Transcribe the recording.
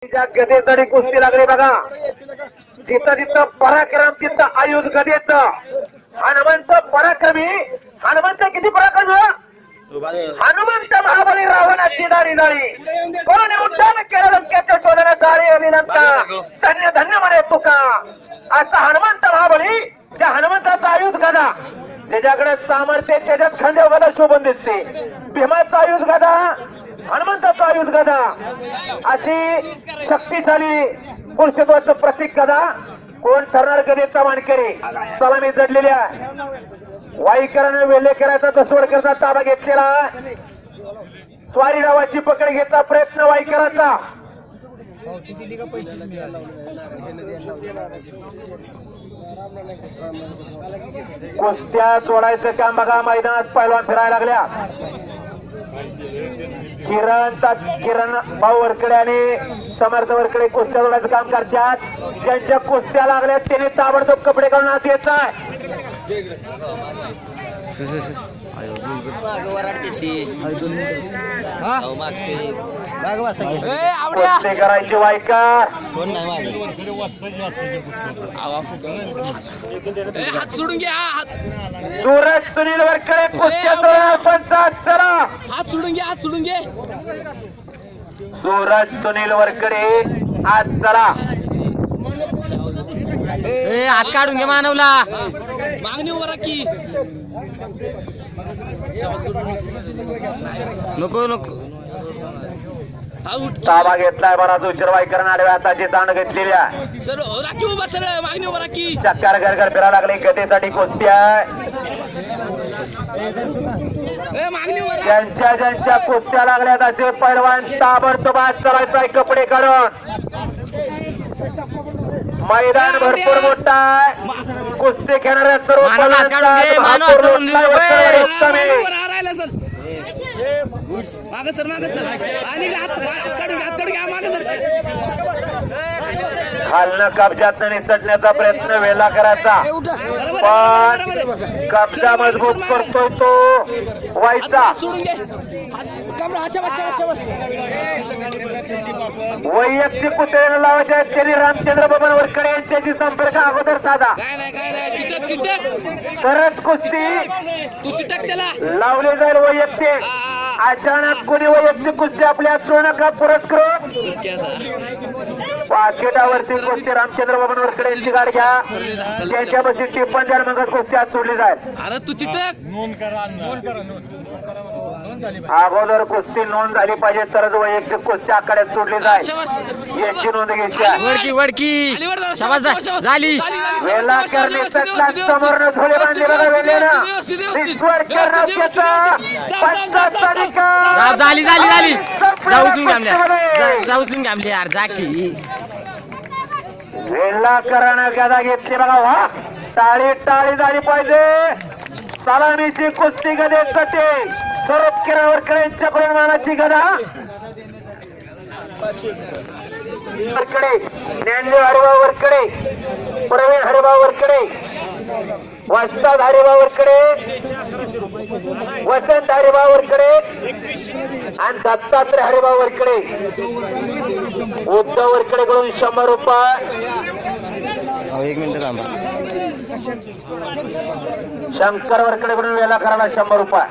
गदेतडी कुस्ती लागली बघा. जिथं जिथं पराक्रम तिथं आयुध गदेच. हनुमंत पराक्रमी. हनुमंत किती पराक्रमी? हनुमंत महाबली रावणाची दारी दारी कोणी उड्डाण केलं लंकेच्या शोधण्यात दारी अभिनंता धन्य धन्य म्हणे तुका. असा हनुमंत महाबली त्या हनुमंताचा आयुध गदा त्याच्याकडे सामर्थ्य त्याच्यात खांद्यावर गदा शोभून दिसते. भीमाचा आयुध गदा हनुमंताचा आयुध गदा अशी शक्तिशाली पुरुषत्वाचं प्रतीक गदा. कोण ठरणार गदेचा मानकरी? सलामी जडलेल्या वाईकराने वेल्हेकरांचा दसवडकरचा ताबा घेतलेला. स्वारी डावाची पकड घेतला प्रयत्न वाईकरांचा. कुस्त्या सोडायचं काम बघा. मैदानात पैलवान फिरायला लागल्या. किरण भाऊ वरकडे आणि समर्थ वरकडे कुस्त्या सोडायचं काम करतात. ज्यांच्या कुस्त्या लागल्या त्यांनी ताबडतोब कपडे घालून आत यायचं. कुस्ती करायची वायकार. हात सोडून घ्या. सूरज सुनील वरकडे कुस्त्या पंचायत चला. हात सोडून घ्या. हात सोडून घे. सूरज सुनील वरकडे आज चला. हात काढून घे मानवला. मागणी वर की नको नको. ताबा घेतलाय बराच उशीर वाईकरण आडव्या हाताची ताण घेतलेली आहे. सर राखी उभा सर. मागणी वर की चक्कर घरघर फिरायला लागली. गदेसाठी कुस्ती आहे. मागणी वर ज्यांच्या ज्यांच्या कुस्त्या लागल्यात असे पैलवान ताबडतोब आज चलायचा कपडे काढून. मैदान भरपूर मोठा आहे. कुस्ती खेळणाऱ्या सर्व माग सर. माग सर. आणि हात काढून घ्या. माग सर. खालनं कब्जात निसटण्याचा प्रयत्न वेळा करायचा पण कब्जा मजबूत करतोय तो व्हायचा. सोडून घे. वैयक्तिक कुस्त्या लावायच्या आहेत त्यांनी रामचंद्र बबन वरकडे यांच्याशी संपर्क अगोदर साधा. काय नाही चिटक चिटक. तरच कुस्ती तू चिटक त्याला लावली जाईल. वैयक्तिक अचानक कोणी वैयक्तिक कुस्ती आपल्या हात नका. पुरस्कृत पाकिटावरती कुस्ती रामचंद्र बबन वरकडे यांची गाडी घ्या. त्यांच्यापाशी टिप्पण द्या मग कुस्ती आज सोडली जाईल. अरे तू चिटक. अगोदर कुस्ती नोंद झाली पाहिजे तरच वैयक्तिक कुस्ती आखाड्यात सोडली जाईल. याची नोंद घ्यायची. वडकी वडकी. शाबास झाली. वेला करणे समोर झोले बांधले बघा. वेलेनं ईश्वर झाली झाली झाली. जाऊन घामले यार जाकी. वेला करणं गदा घेतली बघा. वा टाळी टाळी झाली पाहिजे. सलामीची कुस्ती गदेसाठी स्वरूप किरण वरकडे यांच्याकडून मानाची गदा. वरकडे ज्ञानदेव हरिभाऊ वरकडे, प्रवीण हरिभाऊ वरकडे, वस्ताद हरिभाऊ वरकडे, वसंत हरिभाऊ वरकडे आणि दत्तात्रय हरिभाऊ वरकडे. उद्धव वरकडे कडून 100 रुपये. 1 मिनिट थांबा. शंकर वरकडे कडून वेला करायला 100 रुपये.